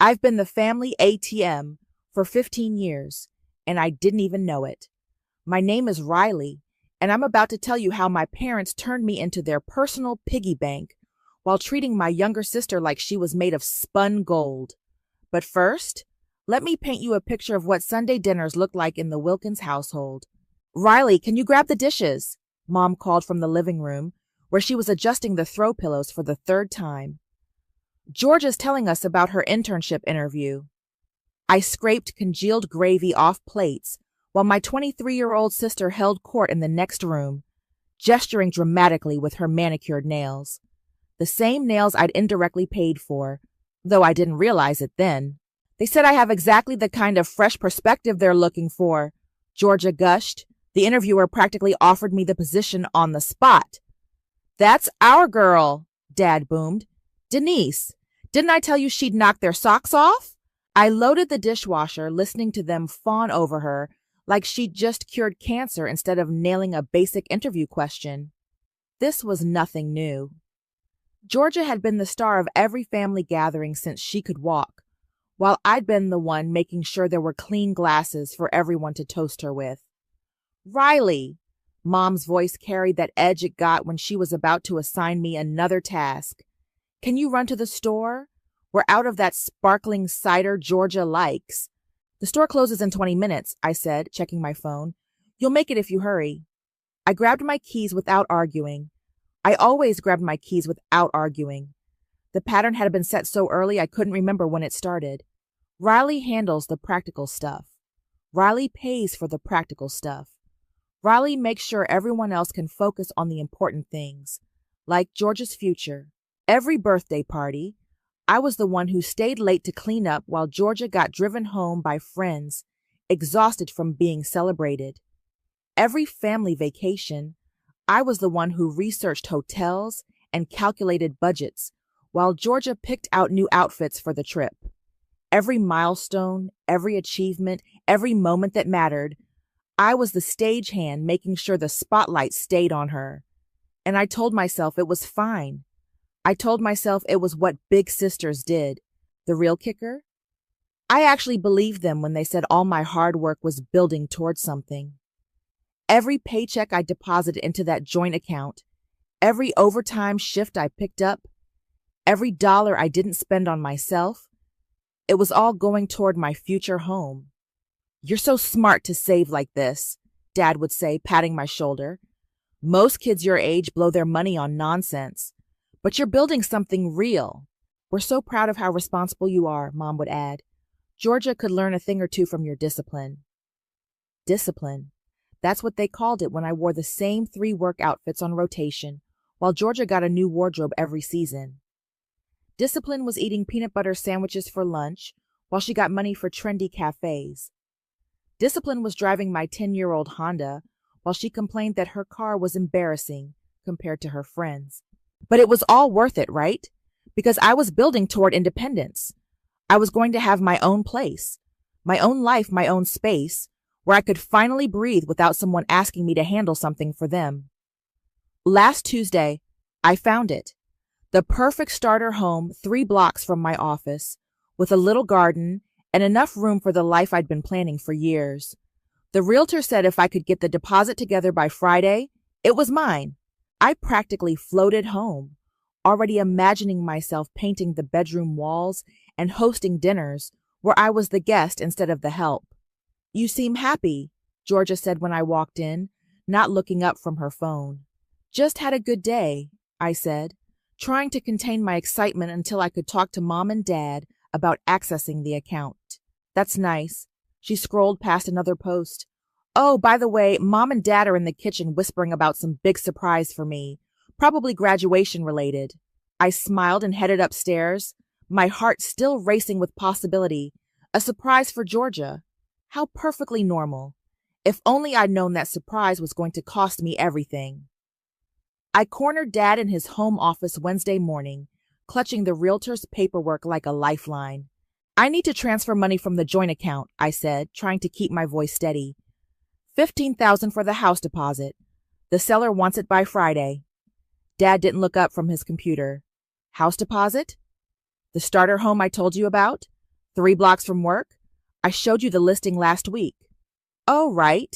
I've been the family ATM for 15 years, and I didn't even know it. My name is Riley, and I'm about to tell you how my parents turned me into their personal piggy bank while treating my younger sister like she was made of spun gold. But first, let me paint you a picture of what Sunday dinners look like in the Wilkins household. Riley, can you grab the dishes? Mom called from the living room, where she was adjusting the throw pillows for the third time. Georgia's telling us about her internship interview. I scraped congealed gravy off plates while my 23-year-old sister held court in the next room, gesturing dramatically with her manicured nails. The same nails I'd indirectly paid for, though I didn't realize it then. They said I have exactly the kind of fresh perspective they're looking for, Georgia gushed. The interviewer practically offered me the position on the spot. That's our girl, Dad boomed. Denise, didn't I tell you she'd knock their socks off? I loaded the dishwasher, listening to them fawn over her like she'd just cured cancer instead of nailing a basic interview question. This was nothing new. Georgia had been the star of every family gathering since she could walk, while I'd been the one making sure there were clean glasses for everyone to toast her with. Riley, Mom's voice carried that edge it got when she was about to assign me another task. Can you run to the store? We're out of that sparkling cider Georgia likes. The store closes in 20 minutes, I said, checking my phone. You'll make it if you hurry. I grabbed my keys without arguing. I always grabbed my keys without arguing. The pattern had been set so early I couldn't remember when it started. Riley handles the practical stuff. Riley pays for the practical stuff. Riley makes sure everyone else can focus on the important things, like Georgia's future. Every birthday party, I was the one who stayed late to clean up while Georgia got driven home by friends, exhausted from being celebrated. Every family vacation, I was the one who researched hotels and calculated budgets, while Georgia picked out new outfits for the trip. Every milestone, every achievement, every moment that mattered, I was the stagehand making sure the spotlight stayed on her. And I told myself it was fine. I told myself it was what big sisters did. The real kicker? I actually believed them when they said all my hard work was building towards something. Every paycheck I deposited into that joint account, every overtime shift I picked up, every dollar I didn't spend on myself, it was all going toward my future home. You're so smart to save like this, Dad would say, patting my shoulder. Most kids your age blow their money on nonsense, but you're building something real. We're so proud of how responsible you are, Mom would add. Georgia could learn a thing or two from your discipline. Discipline. That's what they called it when I wore the same 3 work outfits on rotation, while Georgia got a new wardrobe every season. Discipline was eating peanut butter sandwiches for lunch, while she got money for trendy cafes. Discipline was driving my 10-year-old Honda, while she complained that her car was embarrassing compared to her friends. But it was all worth it, right? Because I was building toward independence. I was going to have my own place, my own life, my own space, where I could finally breathe without someone asking me to handle something for them. Last Tuesday, I found it. The perfect starter home 3 blocks from my office, with a little garden and enough room for the life I'd been planning for years. The realtor said if I could get the deposit together by Friday, it was mine. I practically floated home, already imagining myself painting the bedroom walls and hosting dinners where I was the guest instead of the help. You seem happy, Georgia said when I walked in, not looking up from her phone. Just had a good day, I said, trying to contain my excitement until I could talk to Mom and Dad about accessing the account. That's nice. She scrolled past another post. Oh, by the way, Mom and Dad are in the kitchen whispering about some big surprise for me, probably graduation related. I smiled and headed upstairs, my heart still racing with possibility. A surprise for Georgia. How perfectly normal. If only I'd known that surprise was going to cost me everything. I cornered Dad in his home office Wednesday morning, clutching the realtor's paperwork like a lifeline. I need to transfer money from the joint account, I said, trying to keep my voice steady. $15,000 for the house deposit. The seller wants it by Friday. Dad didn't look up from his computer. House deposit? The starter home I told you about? 3 blocks from work? I showed you the listing last week. Oh, right.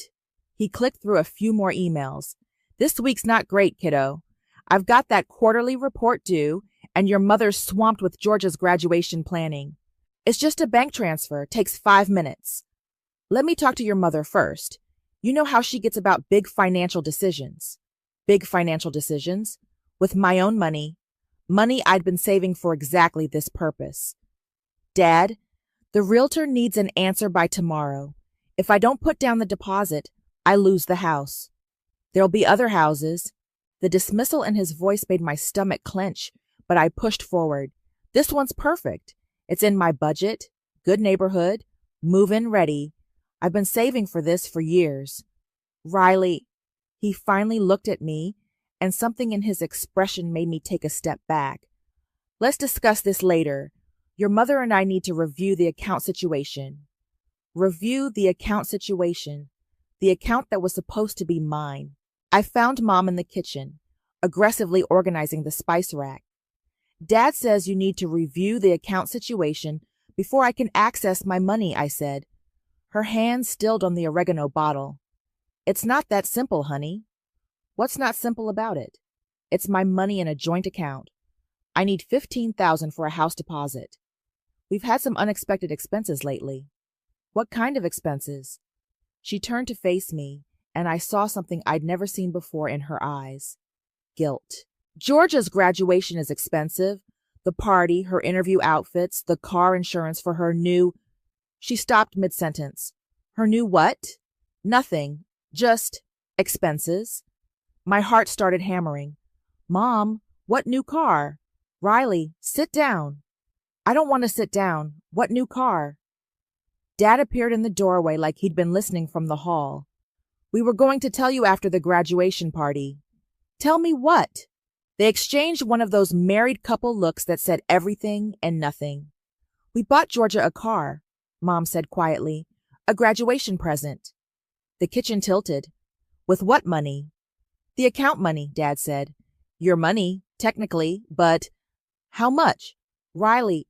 He clicked through a few more emails. This week's not great, kiddo. I've got that quarterly report due, and your mother's swamped with Georgia's graduation planning. It's just a bank transfer. Takes 5 minutes. Let me talk to your mother first. You know how she gets about big financial decisions. Big financial decisions? With my own money. Money I'd been saving for exactly this purpose. Dad, the realtor needs an answer by tomorrow. If I don't put down the deposit, I lose the house. There'll be other houses. The dismissal in his voice made my stomach clench, but I pushed forward. This one's perfect. It's in my budget, good neighborhood, move-in ready. I've been saving for this for years. Riley, he finally looked at me, and something in his expression made me take a step back. Let's discuss this later. Your mother and I need to review the account situation. Review the account situation. The account that was supposed to be mine. I found Mom in the kitchen, aggressively organizing the spice rack. Dad says you need to review the account situation before I can access my money, I said. Her hand stilled on the oregano bottle. It's not that simple, honey. What's not simple about it? It's my money in a joint account. I need $15,000 for a house deposit. We've had some unexpected expenses lately. What kind of expenses? She turned to face me, and I saw something I'd never seen before in her eyes. Guilt. Georgia's graduation is expensive. The party, her interview outfits, the car insurance for her new... She stopped mid-sentence. Her new what? Nothing. Just expenses. My heart started hammering. Mom, what new car? Riley, sit down. I don't want to sit down. What new car? Dad appeared in the doorway like he'd been listening from the hall. We were going to tell you after the graduation party. Tell me what? They exchanged one of those married couple looks that said everything and nothing. We bought Georgia a car, Mom said quietly. A graduation present. The kitchen tilted. With what money? The account money, Dad said. Your money, technically, but how much? Riley,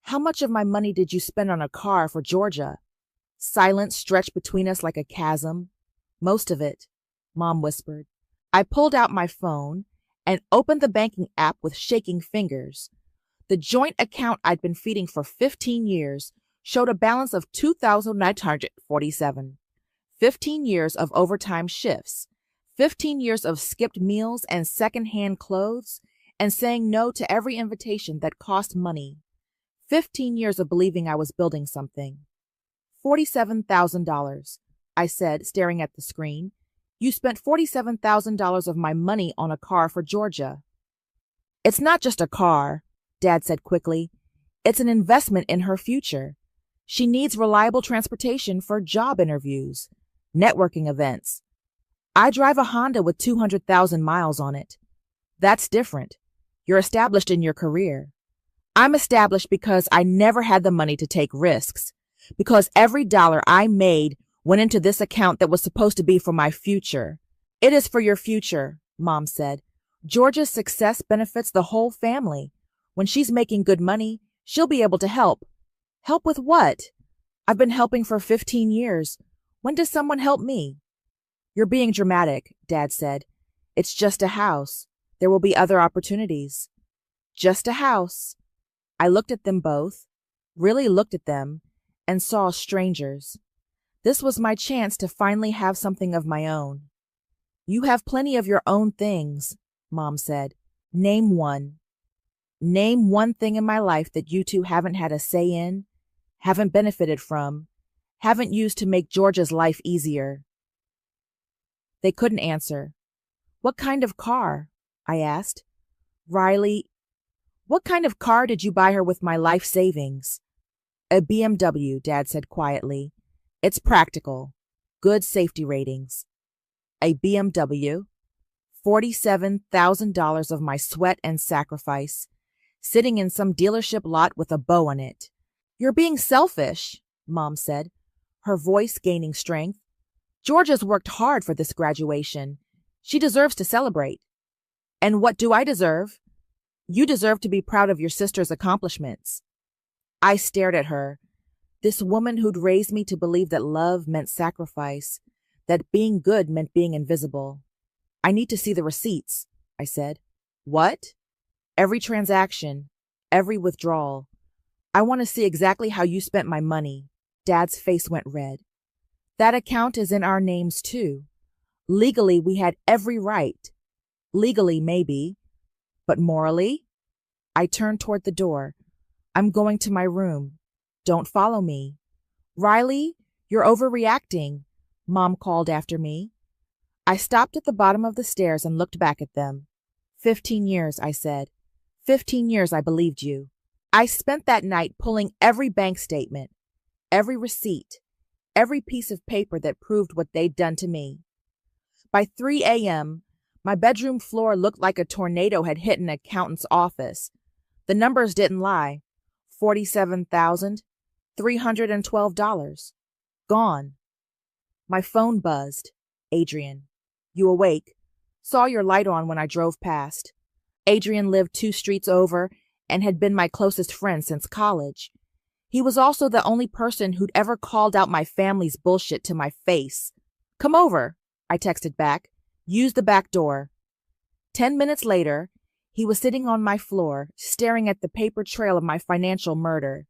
how much of my money did you spend on a car for Georgia? Silence stretched between us like a chasm. Most of it, Mom whispered. I pulled out my phone and opened the banking app with shaking fingers. The joint account I'd been feeding for 15 years showed a balance of $2,947. 15 years of overtime shifts, 15 years of skipped meals and second-hand clothes, and saying no to every invitation that cost money. 15 years of believing I was building something. $47,000, I said, staring at the screen. You spent $47,000 of my money on a car for Georgia. It's not just a car, Dad said quickly. It's an investment in her future. She needs reliable transportation for job interviews, networking events. I drive a Honda with 200,000 miles on it. That's different. You're established in your career. I'm established because I never had the money to take risks, because every dollar I made went into this account that was supposed to be for my future. It is for your future, Mom said. Georgia's success benefits the whole family. When she's making good money, she'll be able to help. Help with what? I've been helping for 15 years. When does someone help me? You're being dramatic, Dad said. It's just a house. There will be other opportunities. Just a house. I looked at them both, really looked at them, and saw strangers. This was my chance to finally have something of my own. You have plenty of your own things, Mom said. Name one. Name one thing in my life that you two haven't had a say in, haven't benefited from, haven't used to make Georgia's life easier. They couldn't answer. What kind of car? I asked. Riley, what kind of car did you buy her with my life savings? A BMW, Dad said quietly. It's practical. Good safety ratings. A BMW? $47,000 of my sweat and sacrifice, sitting in some dealership lot with a bow on it. You're being selfish, Mom said, her voice gaining strength. Georgia's worked hard for this graduation. She deserves to celebrate. And what do I deserve? You deserve to be proud of your sister's accomplishments. I stared at her, This woman who'd raised me to believe that love meant sacrifice, that being good meant being invisible. I need to see the receipts, I said. What? Every transaction, every withdrawal. I want to see exactly how you spent my money. Dad's face went red. That account is in our names too. Legally, we had every right. Legally, maybe. But morally? I turned toward the door. I'm going to my room. Don't follow me. Riley, you're overreacting, Mom called after me. I stopped at the bottom of the stairs and looked back at them. 15 years, I said. 15 years I believed you. I spent that night pulling every bank statement, every receipt, every piece of paper that proved what they'd done to me. By 3 a.m., my bedroom floor looked like a tornado had hit an accountant's office. The numbers didn't lie. $47,312. Gone. My phone buzzed. Adrian. You awake? Saw your light on when I drove past. Adrian lived 2 streets over and had been my closest friend since college. He was also the only person who'd ever called out my family's bullshit to my face. Come over, I texted back. Use the back door. 10 minutes later, he was sitting on my floor, staring at the paper trail of my financial murder.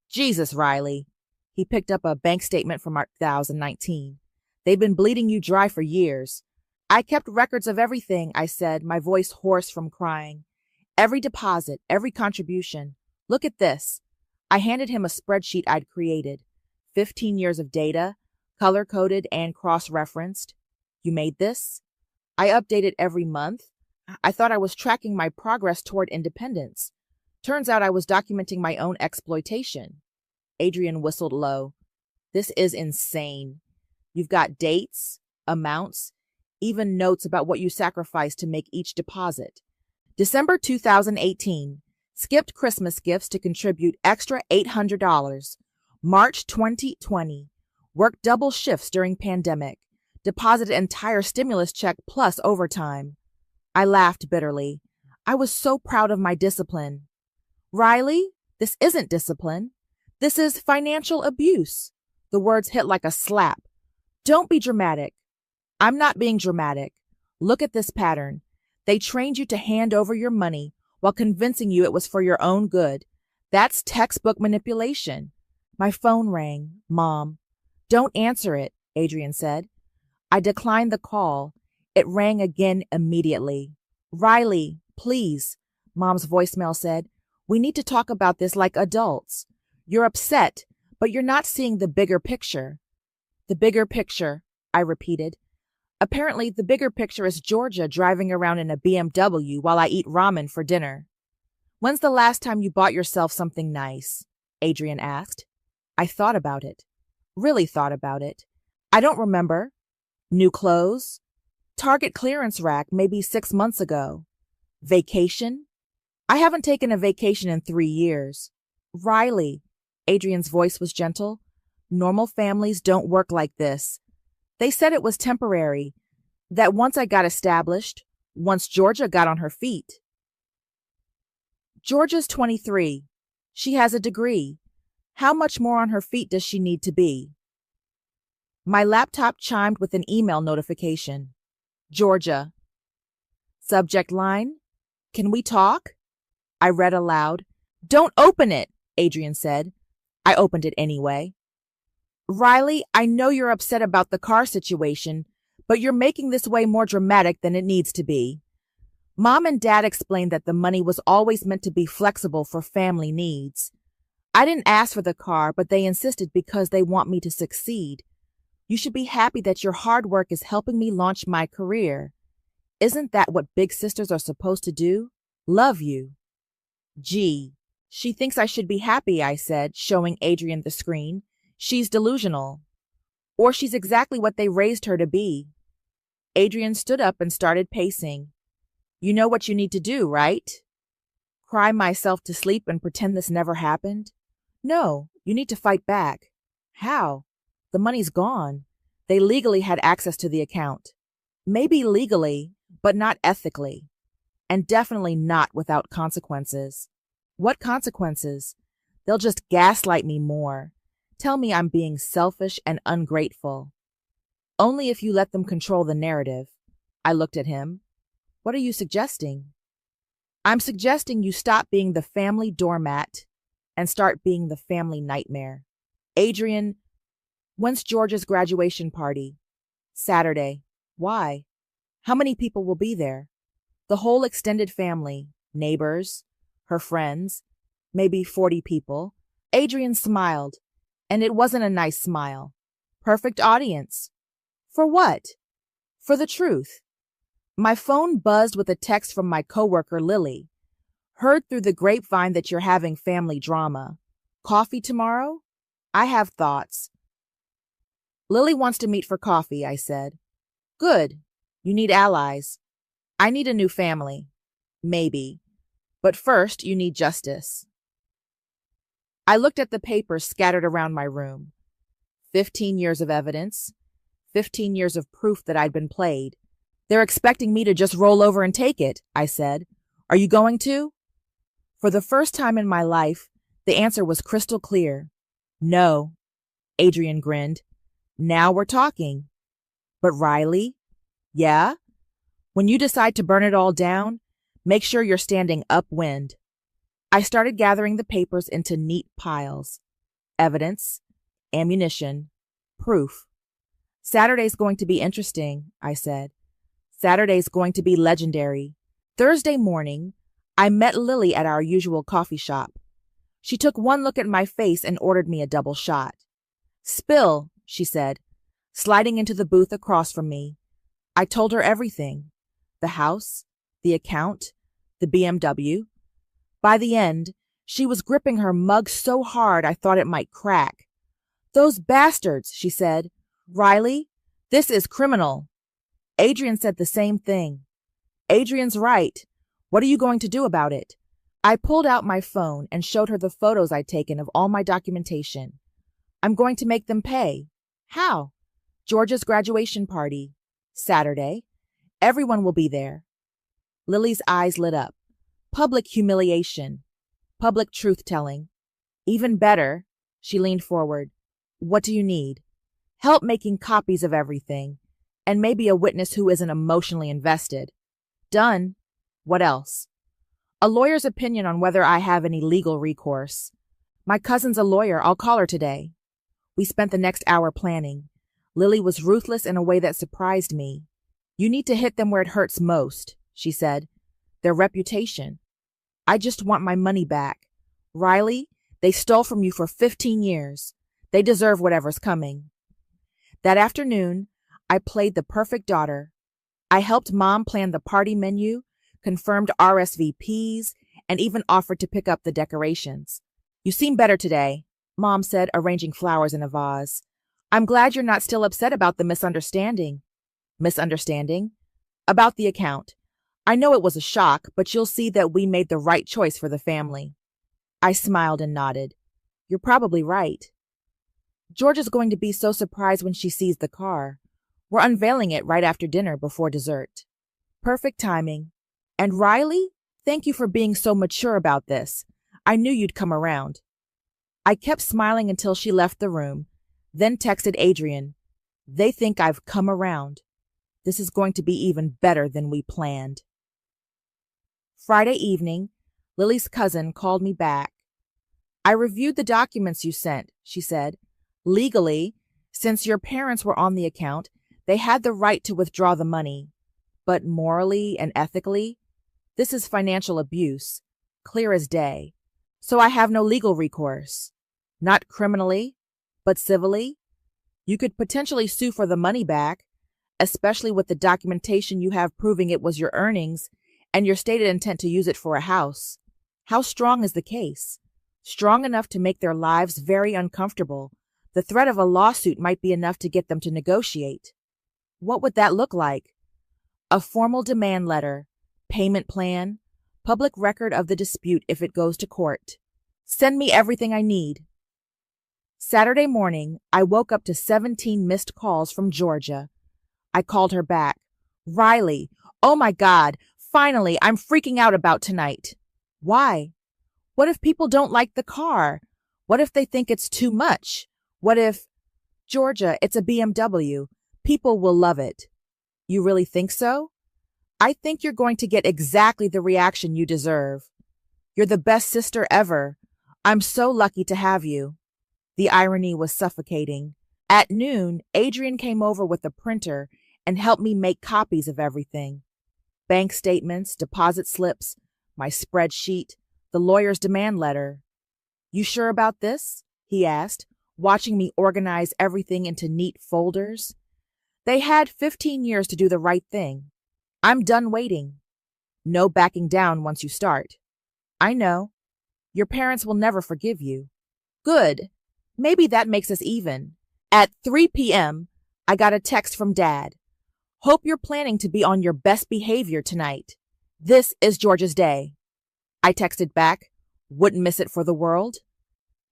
Jesus, Riley. He picked up a bank statement from 2019. They've been bleeding you dry for years. I kept records of everything, I said, my voice hoarse from crying. Every deposit, every contribution. Look at this. I handed him a spreadsheet I'd created. 15 years of data, color-coded and cross-referenced. You made this? I update it every month. I thought I was tracking my progress toward independence. Turns out I was documenting my own exploitation. Adrian whistled low. This is insane. You've got dates, amounts, even notes about what you sacrificed to make each deposit. December 2018. Skipped Christmas gifts to contribute extra $800. March 2020. Worked double shifts during pandemic. Deposited entire stimulus check plus overtime. I laughed bitterly. I was so proud of my discipline. Riley, this isn't discipline. This is financial abuse. The words hit like a slap. Don't be dramatic. I'm not being dramatic. Look at this pattern. They trained you to hand over your money while convincing you it was for your own good. That's textbook manipulation. My phone rang. Mom. Don't answer it, Adrian said. I declined the call. It rang again immediately. Riley, please, Mom's voicemail said. We need to talk about this like adults. You're upset, but you're not seeing the bigger picture. The bigger picture, I repeated. Apparently, the bigger picture is Georgia driving around in a BMW while I eat ramen for dinner. When's the last time you bought yourself something nice? Adrian asked. I thought about it. Really thought about it. I don't remember. New clothes? Target clearance rack maybe 6 months ago. Vacation? I haven't taken a vacation in 3 years. Riley, Adrian's voice was gentle. Normal families don't work like this. They said it was temporary, that once I got established, once Georgia got on her feet. Georgia's 23. She has a degree. How much more on her feet does she need to be? My laptop chimed with an email notification. Georgia. Subject line, can we talk? I read aloud. Don't open it, Adrian said. I opened it anyway. Riley, I know you're upset about the car situation, but you're making this way more dramatic than it needs to be. Mom and Dad explained that the money was always meant to be flexible for family needs. I didn't ask for the car, but they insisted because they want me to succeed. You should be happy that your hard work is helping me launch my career. Isn't that what big sisters are supposed to do? Love you. Gee, she thinks I should be happy, I said, showing Adrian the screen. She's delusional. Or she's exactly what they raised her to be. Adrian stood up and started pacing. You know what you need to do, right? Cry myself to sleep and pretend this never happened? No, you need to fight back. How? The money's gone. They legally had access to the account. Maybe legally, but not ethically. And definitely not without consequences. What consequences? They'll just gaslight me more. tell me I'm being selfish and ungrateful. Only if you let them control the narrative. I looked at him. What are you suggesting? I'm suggesting you stop being the family doormat and start being the family nightmare. Adrian, when's Georgia's graduation party? Saturday. Why? How many people will be there? The whole extended family, neighbors, her friends, maybe 40 people. Adrian smiled, and it wasn't a nice smile. Perfect audience. For what? For the truth. My phone buzzed with a text from my coworker, Lily. Heard through the grapevine that you're having family drama. Coffee tomorrow? I have thoughts. Lily wants to meet for coffee, I said. Good. You need allies. I need a new family. Maybe. But first, you need justice. I looked at the papers scattered around my room. 15 years of evidence. 15 years of proof that I'd been played. They're expecting me to just roll over and take it, I said. Are you going to? For the first time in my life, the answer was crystal clear. No. Adrian grinned. Now we're talking. But Riley? Yeah? When you decide to burn it all down, make sure you're standing upwind. I started gathering the papers into neat piles. Evidence, ammunition, proof. Saturday's going to be interesting, I said. Saturday's going to be legendary. Thursday morning, I met Lily at our usual coffee shop. She took one look at my face and ordered me a double shot. Spill, she said, sliding into the booth across from me. I told her everything. The house, the account, the BMW. By the end, she was gripping her mug so hard I thought it might crack. Those bastards, she said. Riley, this is criminal. Adrian said the same thing. Adrian's right. What are you going to do about it? I pulled out my phone and showed her the photos I'd taken of all my documentation. I'm going to make them pay. How? Georgia's graduation party. Saturday. Everyone will be there. Lily's eyes lit up. Public humiliation. Public truth-telling. Even better, she leaned forward. What do you need? Help making copies of everything. And maybe a witness who isn't emotionally invested. Done. What else? A lawyer's opinion on whether I have any legal recourse. My cousin's a lawyer. I'll call her today. We spent the next hour planning. Lily was ruthless in a way that surprised me. You need to hit them where it hurts most, she said. Their reputation. I just want my money back. Riley, they stole from you for 15 years. They deserve whatever's coming. That afternoon, I played the perfect daughter. I helped Mom plan the party menu, confirmed RSVPs, and even offered to pick up the decorations. You seem better today, Mom said, arranging flowers in a vase. I'm glad you're not still upset about the misunderstanding. Misunderstanding? About the account. I know it was a shock, but you'll see that we made the right choice for the family. I smiled and nodded. You're probably right. Georgia's going to be so surprised when she sees the car. We're unveiling it right after dinner before dessert. Perfect timing. And Riley, thank you for being so mature about this. I knew you'd come around. I kept smiling until she left the room, then texted Adrian. They think I've come around. This is going to be even better than we planned. Friday evening, Lily's cousin called me back. I reviewed the documents you sent, she said. Legally, since your parents were on the account, they had the right to withdraw the money. But morally and ethically, this is financial abuse, clear as day. So I have no legal recourse. Not criminally, but civilly. You could potentially sue for the money back, especially with the documentation you have proving it was your earnings and your stated intent to use it for a house. How strong is the case? Strong enough to make their lives very uncomfortable. The threat of a lawsuit might be enough to get them to negotiate. What would that look like? A formal demand letter, payment plan, public record of the dispute if it goes to court. Send me everything I need. Saturday morning, I woke up to 17 missed calls from Georgia. I called her back. Riley, oh my God, finally, I'm freaking out about tonight. Why? What if people don't like the car? What if they think it's too much? What if, Georgia, it's a BMW. People will love it. You really think so? I think you're going to get exactly the reaction you deserve. You're the best sister ever. I'm so lucky to have you. The irony was suffocating. At noon, Adrian came over with a printer and helped me make copies of everything. Bank statements, deposit slips, my spreadsheet, the lawyer's demand letter. You sure about this? He asked, watching me organize everything into neat folders. They had 15 years to do the right thing. I'm done waiting. No backing down once you start. I know. Your parents will never forgive you. Good. Maybe that makes us even. At 3 p.m., I got a text from Dad. Hope you're planning to be on your best behavior tonight. This is George's day. I texted back, wouldn't miss it for the world.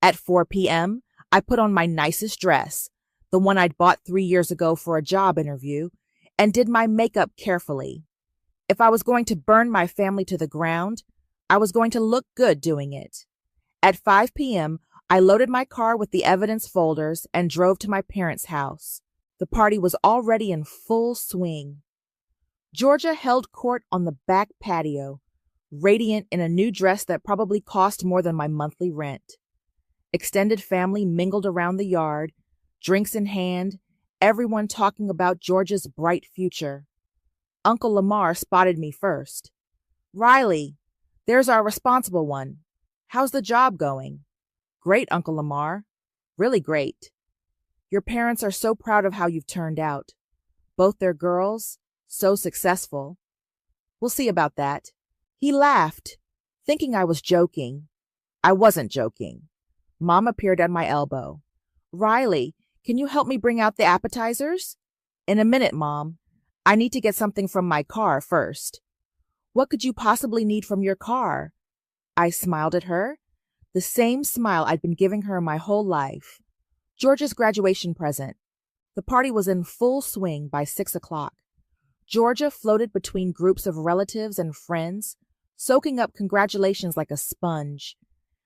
At 4 p.m., I put on my nicest dress, the one I'd bought 3 years ago for a job interview, and did my makeup carefully. If I was going to burn my family to the ground, I was going to look good doing it. At 5 p.m., I loaded my car with the evidence folders and drove to my parents' house. The party was already in full swing. Georgia held court on the back patio, radiant in a new dress that probably cost more than my monthly rent. Extended family mingled around the yard, drinks in hand, everyone talking about Georgia's bright future. Uncle Lamar spotted me first. Riley, there's our responsible one. How's the job going? Great, Uncle Lamar. Really great. Your parents are so proud of how you've turned out. Both their girls, so successful. We'll see about that. He laughed, thinking I was joking. I wasn't joking. Mom appeared at my elbow. Riley, can you help me bring out the appetizers? In a minute, Mom. I need to get something from my car first. What could you possibly need from your car? I smiled at her, the same smile I'd been giving her my whole life. Georgia's graduation present. The party was in full swing by 6 o'clock. Georgia floated between groups of relatives and friends, soaking up congratulations like a sponge.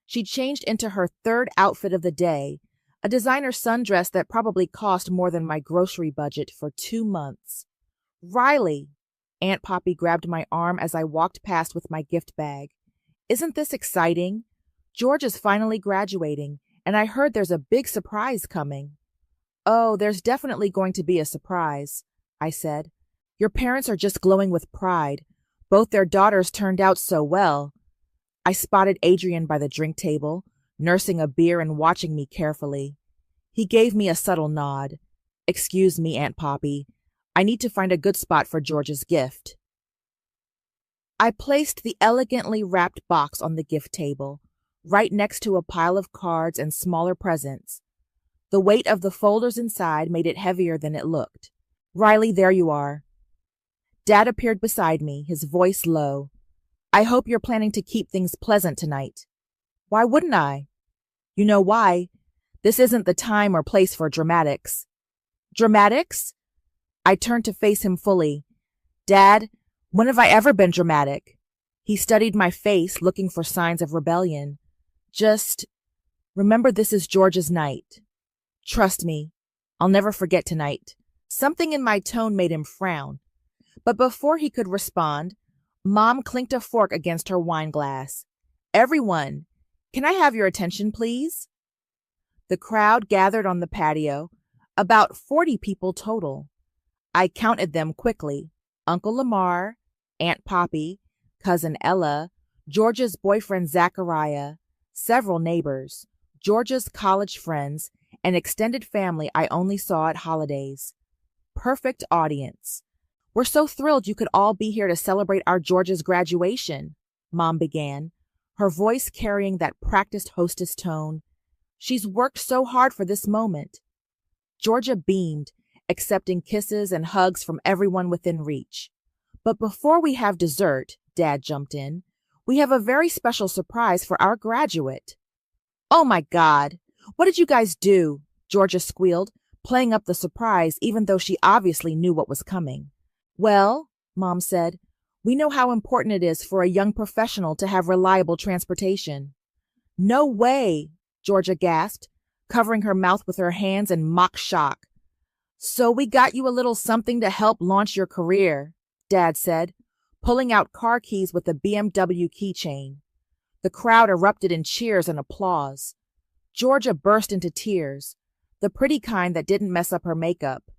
She changed into her third outfit of the day, a designer sundress that probably cost more than my grocery budget for 2 months. Riley! Aunt Poppy grabbed my arm as I walked past with my gift bag. Isn't this exciting? George is finally graduating, and I heard there's a big surprise coming. Oh, there's definitely going to be a surprise, I said. Your parents are just glowing with pride. Both their daughters turned out so well. I spotted Adrian by the drink table, nursing a beer and watching me carefully. He gave me a subtle nod. Excuse me, Aunt Poppy. I need to find a good spot for George's gift. I placed the elegantly wrapped box on the gift table, right next to a pile of cards and smaller presents. The weight of the folders inside made it heavier than it looked. Riley, there you are. Dad appeared beside me, his voice low. I hope you're planning to keep things pleasant tonight. Why wouldn't I? You know why. This isn't the time or place for dramatics. Dramatics? I turned to face him fully. Dad, when have I ever been dramatic? He studied my face, looking for signs of rebellion. Just remember this is George's night. Trust me, I'll never forget tonight. Something in my tone made him frown. But before he could respond, Mom clinked a fork against her wine glass. Everyone, can I have your attention, please? The crowd gathered on the patio, about 40 people total. I counted them quickly. Uncle Lamar, Aunt Poppy, Cousin Ella, Georgia's boyfriend Zachariah, several neighbors, Georgia's college friends, and extended family I only saw at holidays. Perfect audience. We're so thrilled you could all be here to celebrate our Georgia's graduation, Mom began, her voice carrying that practiced hostess tone. She's worked so hard for this moment. Georgia beamed, accepting kisses and hugs from everyone within reach. But before we have dessert, Dad jumped in, we have a very special surprise for our graduate. Oh my God, what did you guys do? Georgia squealed, playing up the surprise even though she obviously knew what was coming. Well, Mom said, we know how important it is for a young professional to have reliable transportation. No way, Georgia gasped. covering her mouth with her hands in mock shock. "So we got you a little something to help launch your career," Dad said, pulling out car keys with a BMW keychain. The crowd erupted in cheers and applause. Georgia burst into tears, the pretty kind that didn't mess up her makeup.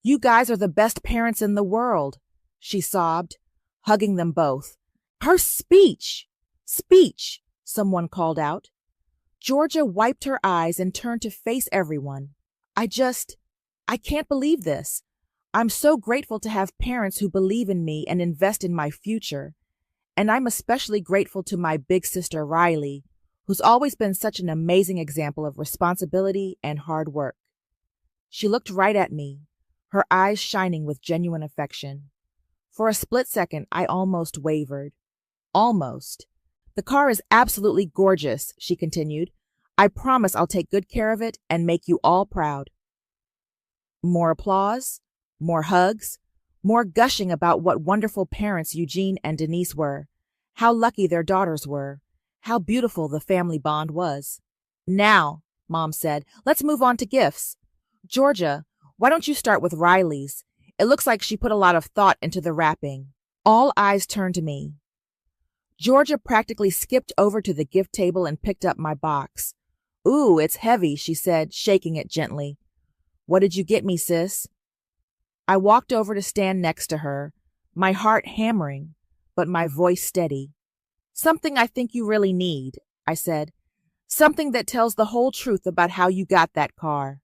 "You guys are the best parents in the world," she sobbed, hugging them both. "Her speech! Speech!" someone called out. Georgia wiped her eyes and turned to face everyone. I can't believe this. I'm so grateful to have parents who believe in me and invest in my future. And I'm especially grateful to my big sister Riley, who's always been such an amazing example of responsibility and hard work. She looked right at me, her eyes shining with genuine affection. For a split second, I almost wavered. Almost. "The car is absolutely gorgeous," she continued. "I promise I'll take good care of it and make you all proud." More applause, more hugs, more gushing about what wonderful parents Eugene and Denise were, how lucky their daughters were, how beautiful the family bond was. "Now," Mom said, "let's move on to gifts. Georgia, why don't you start with Riley's? It looks like she put a lot of thought into the wrapping." All eyes turned to me. Georgia practically skipped over to the gift table and picked up my box. "Ooh, it's heavy," she said, shaking it gently. "What did you get me, sis?" I walked over to stand next to her, my heart hammering, but my voice steady. "Something I think you really need," I said. "Something that tells the whole truth about how you got that car."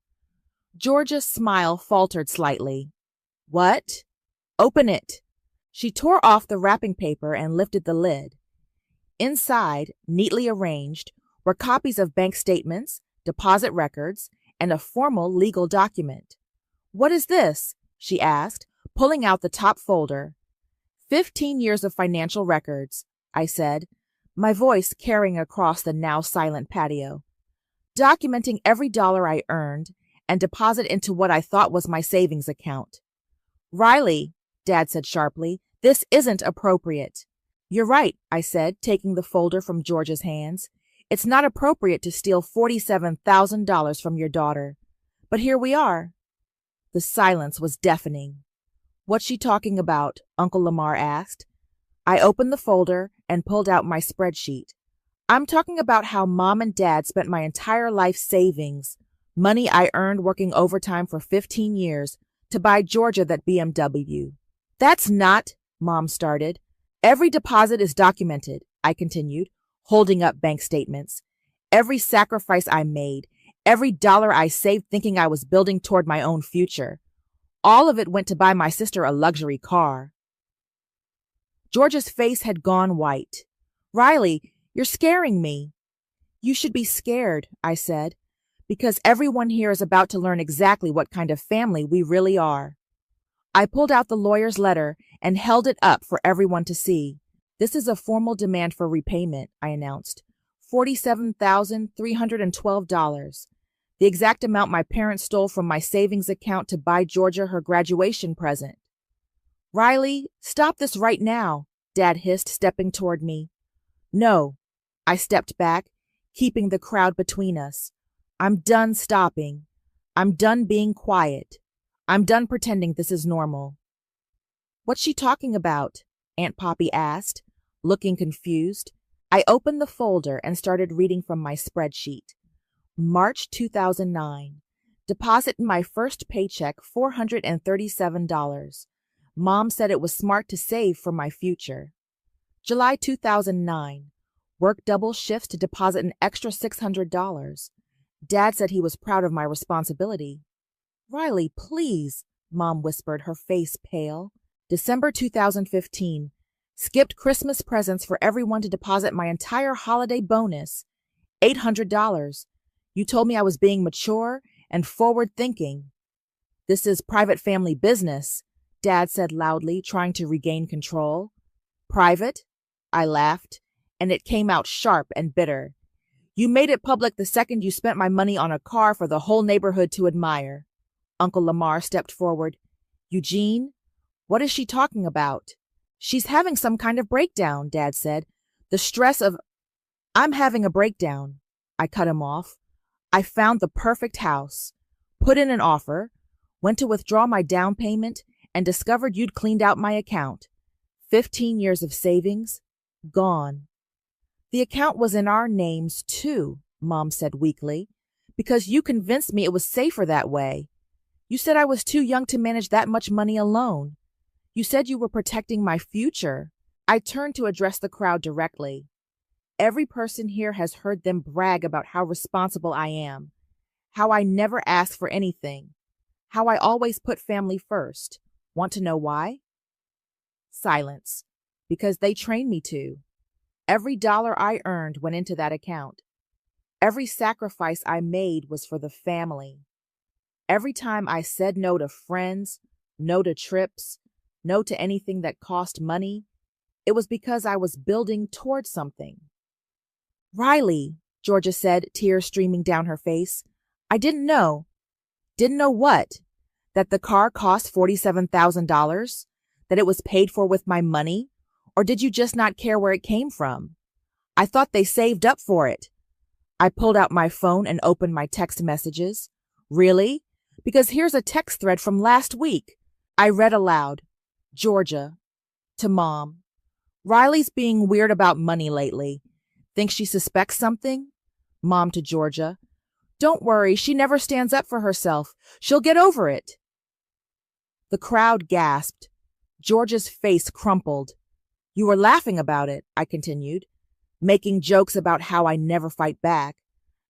Georgia's smile faltered slightly. "What?" "Open it." She tore off the wrapping paper and lifted the lid. Inside, neatly arranged, were copies of bank statements, deposit records, and a formal legal document. "What is this?" she asked, pulling out the top folder. 15 years of financial records," I said, my voice carrying across the now silent patio. "Documenting every dollar I earned and deposit into what I thought was my savings account." "Riley," Dad said sharply, "this isn't appropriate." "You're right," I said, taking the folder from Georgia's hands. "It's not appropriate to steal $47,000 from your daughter. But here we are." The silence was deafening. "What's she talking about?" Uncle Lamar asked. I opened the folder and pulled out my spreadsheet. "I'm talking about how Mom and Dad spent my entire life savings, money I earned working overtime for 15 years, to buy Georgia that BMW." "That's not," Mom started. "Every deposit is documented," I continued, holding up bank statements. "Every sacrifice I made, every dollar I saved thinking I was building toward my own future. All of it went to buy my sister a luxury car." Georgia's face had gone white. "Riley, you're scaring me." "You should be scared," I said, "because everyone here is about to learn exactly what kind of family we really are." I pulled out the lawyer's letter and held it up for everyone to see. "This is a formal demand for repayment," I announced. $47,312. The exact amount my parents stole from my savings account to buy Georgia her graduation present. "Riley, stop this right now," Dad hissed, stepping toward me. "No." I stepped back, keeping the crowd between us. "I'm done stopping. I'm done being quiet. I'm done pretending this is normal." "What's she talking about?" Aunt Poppy asked, looking confused. I opened the folder and started reading from my spreadsheet. March 2009. Deposit in my first paycheck $437. Mom said it was smart to save for my future. July 2009. Work double shifts to deposit an extra $600. Dad said he was proud of my responsibility. "Riley, please," Mom whispered, her face pale. December 2015. Skipped Christmas presents for everyone to deposit my entire holiday bonus. $800. You told me I was being mature and forward-thinking. "This is private family business," Dad said loudly, trying to regain control. "Private?" I laughed, and it came out sharp and bitter. "You made it public the second you spent my money on a car for the whole neighborhood to admire." Uncle Lamar stepped forward. "Eugene, what is she talking about?" "She's having some kind of breakdown," Dad said. "The stress of—" "I'm having a breakdown," I cut him off. I found the perfect house, put in an offer, went to withdraw my down payment, and discovered you'd cleaned out my account. 15 years of savings, gone. The account was in our names, too, Mom said weakly, because you convinced me it was safer that way. You said I was too young to manage that much money alone. You said you were protecting my future. I turned to address the crowd directly. Every person here has heard them brag about how responsible I am, how I never ask for anything, how I always put family first. Want to know why? Silence. Because they trained me to. Every dollar I earned went into that account. Every sacrifice I made was for the family. Every time I said no to friends, no to trips, no to anything that cost money, it was because I was building towards something. Riley, Georgia said, tears streaming down her face, I didn't know. Didn't know what? That the car cost $47,000? That it was paid for with my money? Or did you just not care where it came from? I thought they saved up for it. I pulled out my phone and opened my text messages. Really? Because here's a text thread from last week. I read aloud. Georgia. To Mom. Riley's being weird about money lately. Think she suspects something? Mom to Georgia. Don't worry, she never stands up for herself. She'll get over it. The crowd gasped. Georgia's face crumpled. You were laughing about it, I continued, making jokes about how I never fight back,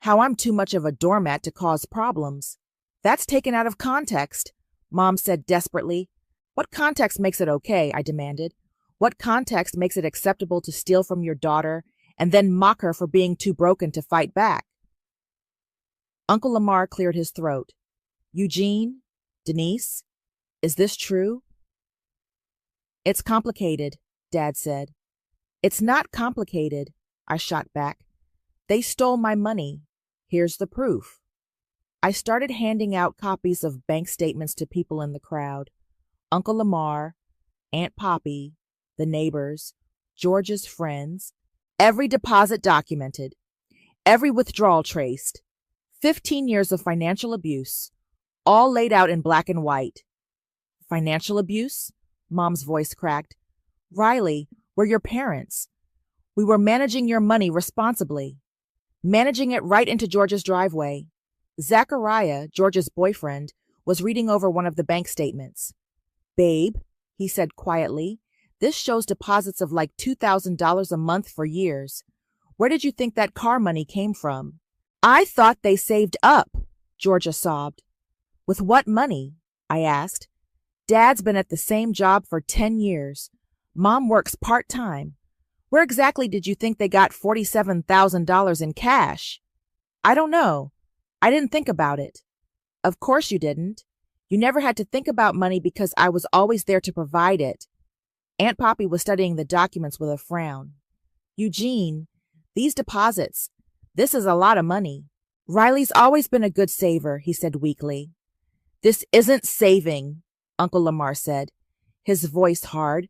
how I'm too much of a doormat to cause problems. That's taken out of context, Mom said desperately. What context makes it okay? I demanded. What context makes it acceptable to steal from your daughter and then mock her for being too broken to fight back? Uncle Lamar cleared his throat. Eugene? Denise? Is this true? It's complicated, Dad said. It's not complicated, I shot back. They stole my money. Here's the proof. I started handing out copies of bank statements to people in the crowd. Uncle Lamar, Aunt Poppy, the neighbors, George's friends, every deposit documented, every withdrawal traced, 15 years of financial abuse, all laid out in black and white. Financial abuse? Mom's voice cracked. Riley, we're your parents. We were managing your money responsibly, managing it right into George's driveway. Zachariah, George's boyfriend, was reading over one of the bank statements. Babe, he said quietly, this shows deposits of like $2,000 a month for years. Where did you think that car money came from? I thought they saved up, Georgia sobbed. With what money? I asked. Dad's been at the same job for 10 years. Mom works part-time. Where exactly did you think they got $47,000 in cash? I don't know. I didn't think about it. Of course you didn't. You never had to think about money because I was always there to provide it. Aunt Poppy was studying the documents with a frown. Eugene, these deposits, this is a lot of money. Riley's always been a good saver, he said weakly. This isn't saving, Uncle Lamar said, his voice hard.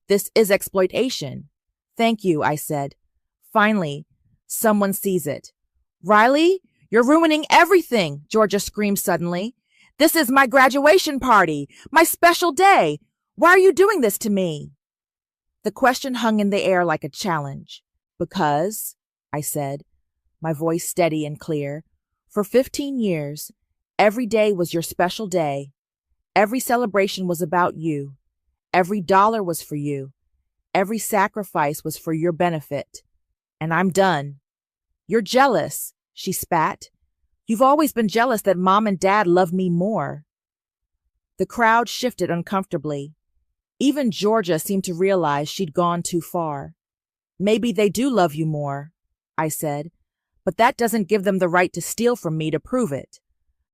This is exploitation. Thank you, I said. Finally, someone sees it. Riley, you're ruining everything, Georgia screamed suddenly. This is my graduation party, my special day. Why are you doing this to me? The question hung in the air like a challenge. Because, I said, my voice steady and clear, for 15 years, every day was your special day. Every celebration was about you. Every dollar was for you. Every sacrifice was for your benefit. And I'm done. You're jealous, she spat. You've always been jealous that Mom and Dad love me more. The crowd shifted uncomfortably. Even Georgia seemed to realize she'd gone too far. Maybe they do love you more, I said, but that doesn't give them the right to steal from me to prove it.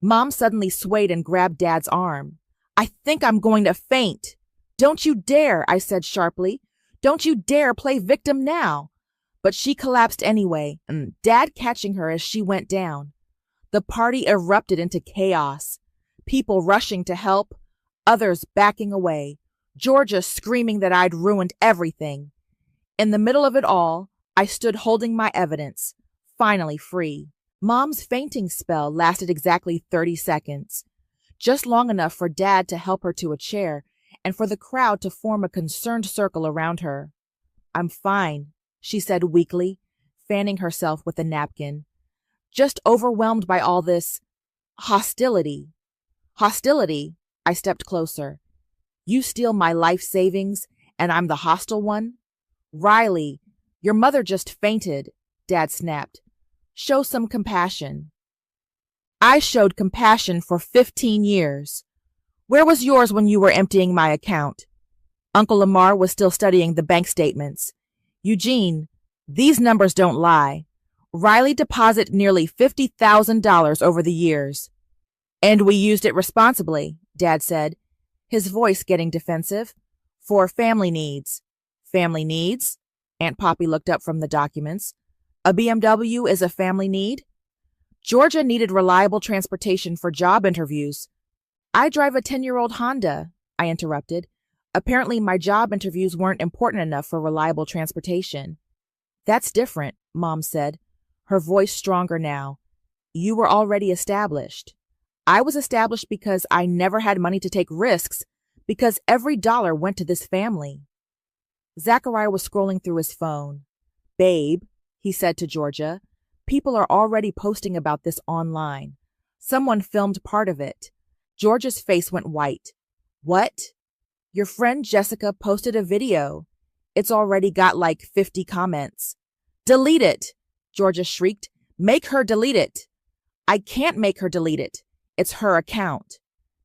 Mom suddenly swayed and grabbed Dad's arm. I think I'm going to faint. Don't you dare, I said sharply. Don't you dare play victim now. But she collapsed anyway, Dad catching her as she went down. The party erupted into chaos. People rushing to help, others backing away, Georgia screaming that I'd ruined everything. In the middle of it all, I stood holding my evidence, finally free. Mom's fainting spell lasted exactly 30 seconds, just long enough for Dad to help her to a chair and for the crowd to form a concerned circle around her. "I'm fine," she said weakly, fanning herself with a napkin. "Just overwhelmed by all this hostility." "Hostility?" I stepped closer. "You steal my life savings, and I'm the hostile one?" "Riley, your mother just fainted," Dad snapped. "Show some compassion." "I showed compassion for 15 years. Where was yours when you were emptying my account?" Uncle Lamar was still studying the bank statements. "Eugene, these numbers don't lie. Riley deposited nearly $50,000 over the years." "And we used it responsibly," Dad said, his voice getting defensive. "For family needs." "Family needs?" Aunt Poppy looked up from the documents. "A BMW is a family need?" "Georgia needed reliable transportation for job interviews." "I drive a 10-year-old Honda," I interrupted. "Apparently my job interviews weren't important enough for reliable transportation." "That's different," Mom said, her voice stronger now. "You were already established. I was established because I never had money to take risks, because every dollar went to this family." Zachariah was scrolling through his phone. "Babe," he said to Georgia, "people are already posting about this online. Someone filmed part of it." Georgia's face went white. "What?" "Your friend Jessica posted a video. It's already got like 50 comments." "Delete it!" Georgia shrieked. "Make her delete it." "I can't make her delete it. It's her account."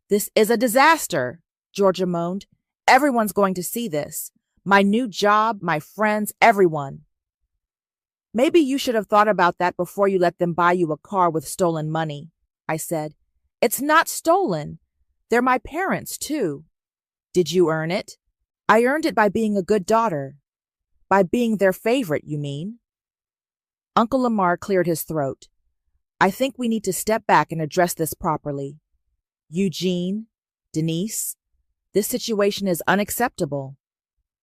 "This is a disaster," Georgia moaned. "Everyone's going to see this. My new job, my friends, everyone." "Maybe you should have thought about that before you let them buy you a car with stolen money," I said. "It's not stolen. They're my parents, too." "Did you earn it?" "I earned it by being a good daughter." "By being their favorite, you mean?" Uncle Lamar cleared his throat. "I think we need to step back and address this properly. Eugene, Denise, this situation is unacceptable."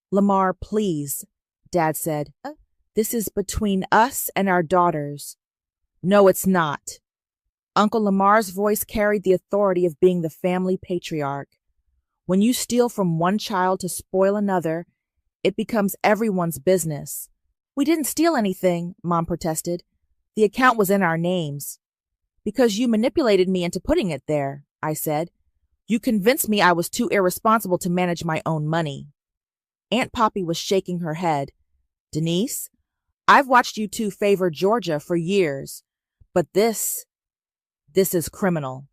"Lamar, please," Dad said. "This is between us and our daughters." "No, it's not." Uncle Lamar's voice carried the authority of being the family patriarch. "When you steal from one child to spoil another, it becomes everyone's business." "We didn't steal anything," Mom protested. "The account was in our names." "Because you manipulated me into putting it there," I said. "You convinced me I was too irresponsible to manage my own money." Aunt Poppy was shaking her head. "Denise, I've watched you two favor Georgia for years, but this is criminal."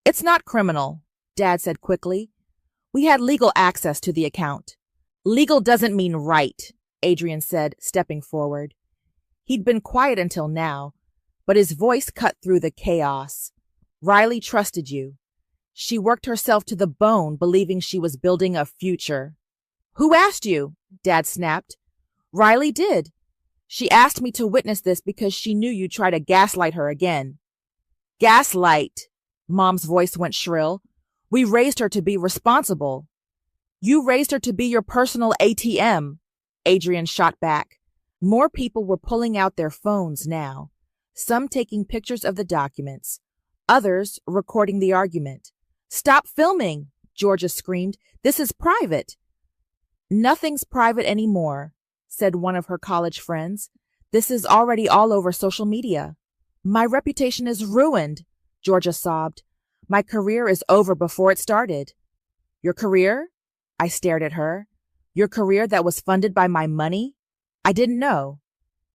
"It's not criminal," Dad said quickly. "We had legal access to the account." "Legal doesn't mean right," Adrian said, stepping forward. He'd been quiet until now, but his voice cut through the chaos. "Riley trusted you. She worked herself to the bone, believing she was building a future." "Who asked you?" Dad snapped. "Riley did. She asked me to witness this because she knew you'd try to gaslight her again." "Gaslight!" Mom's voice went shrill. "We raised her to be responsible." "You raised her to be your personal ATM," Adrian shot back. More people were pulling out their phones now, some taking pictures of the documents, others recording the argument. "Stop filming," Georgia screamed. "This is private." "Nothing's private anymore," said one of her college friends. "This is already all over social media." "My reputation is ruined," Georgia sobbed. "My career is over before it started." "Your career?" I stared at her. "Your career that was funded by my money?" "I didn't know."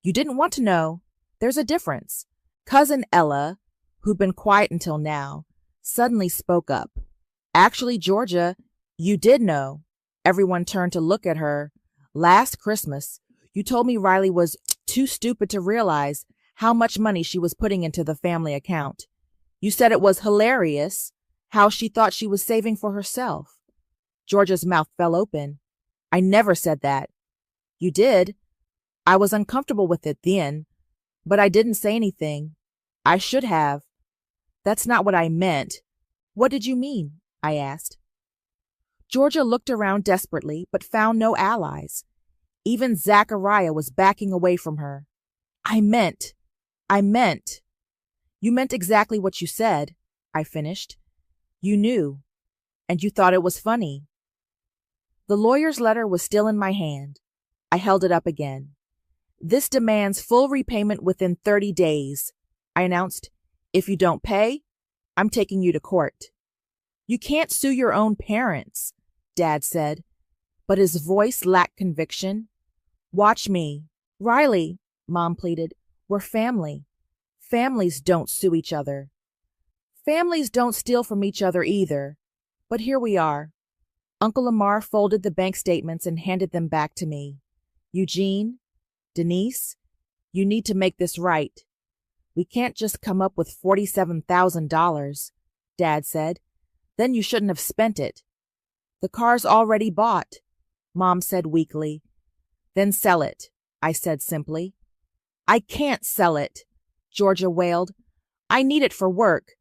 "You didn't want to know. There's a difference." Cousin Ella, who'd been quiet until now, suddenly spoke up. "Actually, Georgia, you did know." Everyone turned to look at her. "Last Christmas, you told me Riley was too stupid to realize how much money she was putting into the family account. You said it was hilarious how she thought she was saving for herself." Georgia's mouth fell open. "I never said that." "You did. I was uncomfortable with it then, but I didn't say anything. I should have." "That's not what I meant." "What did you mean?" I asked. Georgia looked around desperately, but found no allies. Even Zachariah was backing away from her. I meant. You meant exactly what you said, I finished. You knew, and you thought it was funny. The lawyer's letter was still in my hand. I held it up again. This demands full repayment within 30 days, I announced. If you don't pay, I'm taking you to court. You can't sue your own parents, Dad said, but his voice lacked conviction. Watch me. Riley, Mom pleaded. We're family. Families don't sue each other. Families don't steal from each other either. But here we are. Uncle Lamar folded the bank statements and handed them back to me. Eugene, Denise, you need to make this right. We can't just come up with $47,000, Dad said. Then you shouldn't have spent it. The car's already bought, Mom said weakly. Then sell it, I said simply. I can't sell it, Georgia wailed. I need it for work.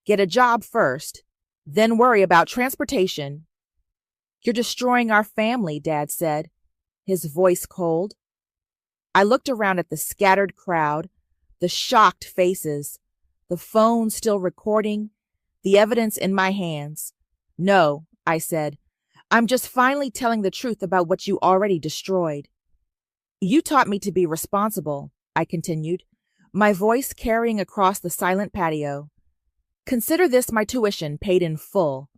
Get a job first, then worry about transportation. You're destroying our family, Dad said, his voice cold. I looked around at the scattered crowd, the shocked faces, the phone still recording, the evidence in my hands. No, I said, I'm just finally telling the truth about what you already destroyed. You taught me to be responsible, I continued, my voice carrying across the silent patio. Consider this my tuition paid in full.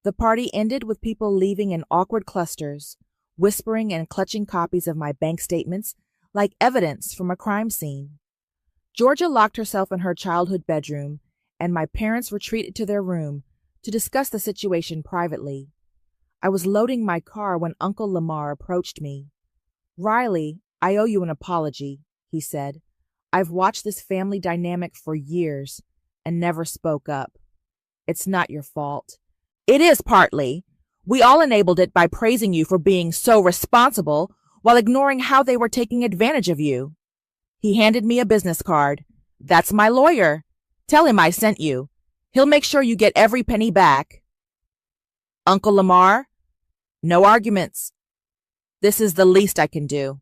The party ended with people leaving in awkward clusters, whispering and clutching copies of my bank statements like evidence from a crime scene. Georgia locked herself in her childhood bedroom, and my parents retreated to their room to discuss the situation privately. I was loading my car when Uncle Lamar approached me. Riley, I owe you an apology, he said. I've watched this family dynamic for years and never spoke up. It's not your fault. It is partly. We all enabled it by praising you for being so responsible while ignoring how they were taking advantage of you. He handed me a business card. That's my lawyer. Tell him I sent you. He'll make sure you get every penny back. Uncle Lamar? No arguments. This is the least I can do.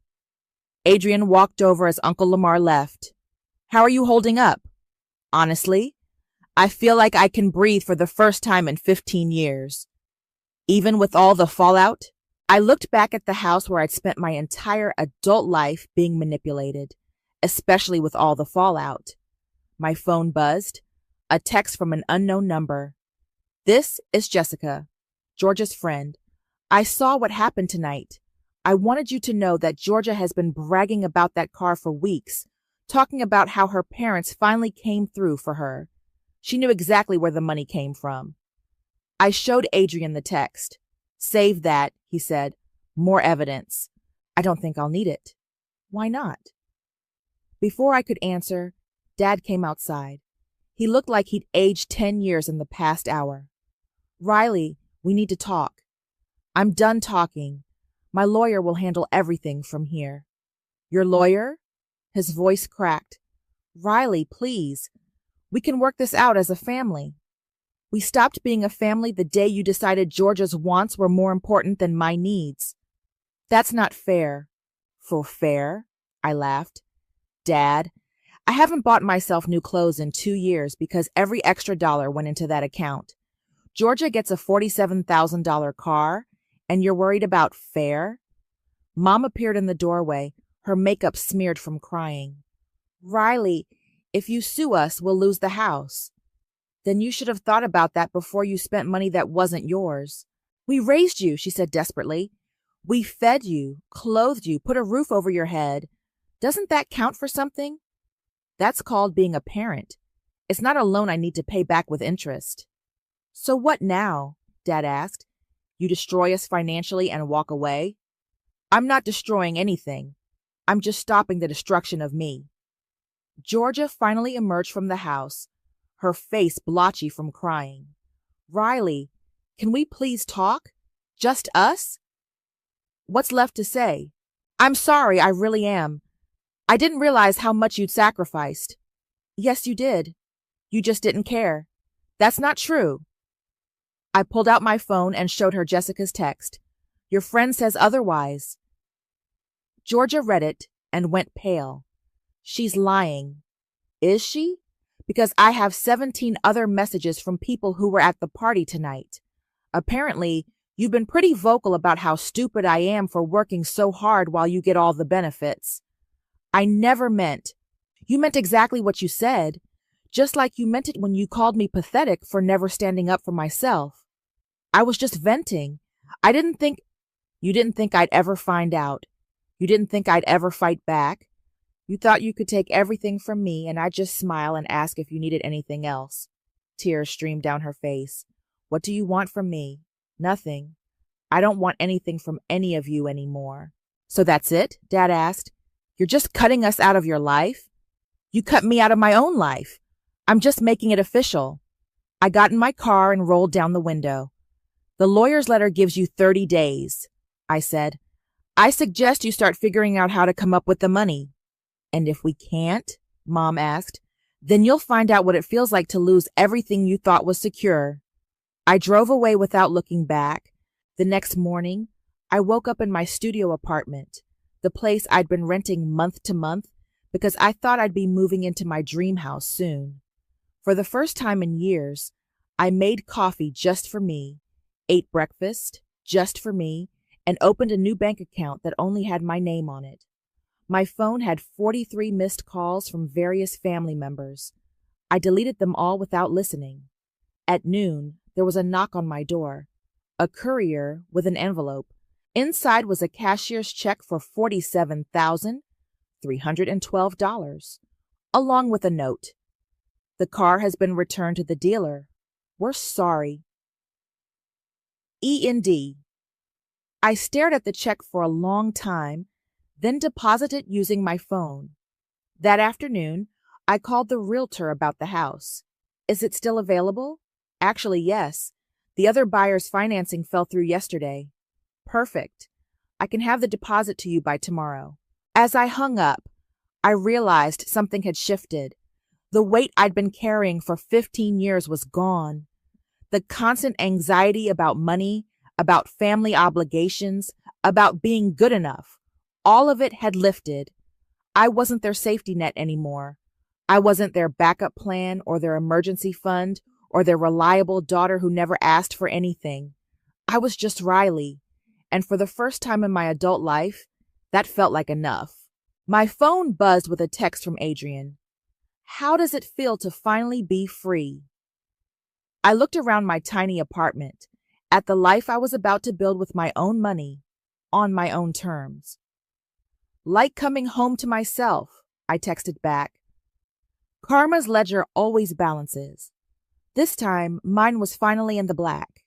Adrian walked over as Uncle Lamar left. How are you holding up? Honestly, I feel like I can breathe for the first time in 15 years. Even with all the fallout, I looked back at the house where I'd spent my entire adult life being manipulated, especially with all the fallout. My phone buzzed, a text from an unknown number. This is Jessica, Georgia's friend. I saw what happened tonight. I wanted you to know that Georgia has been bragging about that car for weeks, talking about how her parents finally came through for her. She knew exactly where the money came from. I showed Adrian the text. Save that, he said. More evidence. I don't think I'll need it. Why not? Before I could answer, Dad came outside. He looked like he'd aged 10 years in the past hour. Riley, we need to talk. I'm done talking. My lawyer will handle everything from here. Your lawyer? His voice cracked. Riley, please. We can work this out as a family. We stopped being a family the day you decided Georgia's wants were more important than my needs. That's not fair. For fair? I laughed. Dad, I haven't bought myself new clothes in 2 years because every extra dollar went into that account. Georgia gets a $47,000 car, and you're worried about fair? Mom appeared in the doorway, her makeup smeared from crying. Riley, if you sue us, we'll lose the house. Then you should have thought about that before you spent money that wasn't yours. We raised you, she said desperately. We fed you, clothed you, put a roof over your head. Doesn't that count for something? That's called being a parent. It's not a loan I need to pay back with interest. So what now? Dad asked. You destroy us financially and walk away? I'm not destroying anything. I'm just stopping the destruction of me. Georgia finally emerged from the house, her face blotchy from crying. Riley, can we please talk? Just us? What's left to say? I'm sorry, I really am. I didn't realize how much you'd sacrificed. Yes, you did. You just didn't care. That's not true. I pulled out my phone and showed her Jessica's text. Your friend says otherwise. Georgia read it and went pale. She's lying. Is she? because I have 17 other messages from people who were at the party tonight. Apparently, you've been pretty vocal about how stupid I am for working so hard while you get all the benefits. I never meant. You meant exactly what you said, just like you meant it when you called me pathetic for never standing up for myself. I was just venting. You didn't think I'd ever find out. You didn't think I'd ever fight back. You thought you could take everything from me, and I'd just smile and ask if you needed anything else. Tears streamed down her face. What do you want from me? Nothing. I don't want anything from any of you anymore. So that's it? Dad asked. You're just cutting us out of your life? You cut me out of my own life. I'm just making it official. I got in my car and rolled down the window. The lawyer's letter gives you 30 days, I said. I suggest you start figuring out how to come up with the money. And if we can't, Mom asked, then you'll find out what it feels like to lose everything you thought was secure. I drove away without looking back. The next morning, I woke up in my studio apartment, the place I'd been renting month to month because I thought I'd be moving into my dream house soon. For the first time in years, I made coffee just for me, ate breakfast just for me, and opened a new bank account that only had my name on it. My phone had 43 missed calls from various family members. I deleted them all without listening. At noon, there was a knock on my door. A courier with an envelope. Inside was a cashier's check for $47,312, along with a note. The car has been returned to the dealer. We're sorry. E.N.D. I stared at the check for a long time, then deposited it using my phone. That afternoon, I called the realtor about the house. Is it still available? Actually, yes. The other buyer's financing fell through yesterday. Perfect. I can have the deposit to you by tomorrow. As I hung up, I realized something had shifted. The weight I'd been carrying for 15 years was gone. The constant anxiety about money, about family obligations, about being good enough, all of it had lifted. I wasn't their safety net anymore. I wasn't their backup plan or their emergency fund or their reliable daughter who never asked for anything. I was just Riley, and for the first time in my adult life, that felt like enough. My phone buzzed with a text from Adrian. How does it feel to finally be free? I looked around my tiny apartment, at the life I was about to build with my own money, on my own terms. Like coming home to myself, I texted back. Karma's ledger always balances. This time, mine was finally in the black.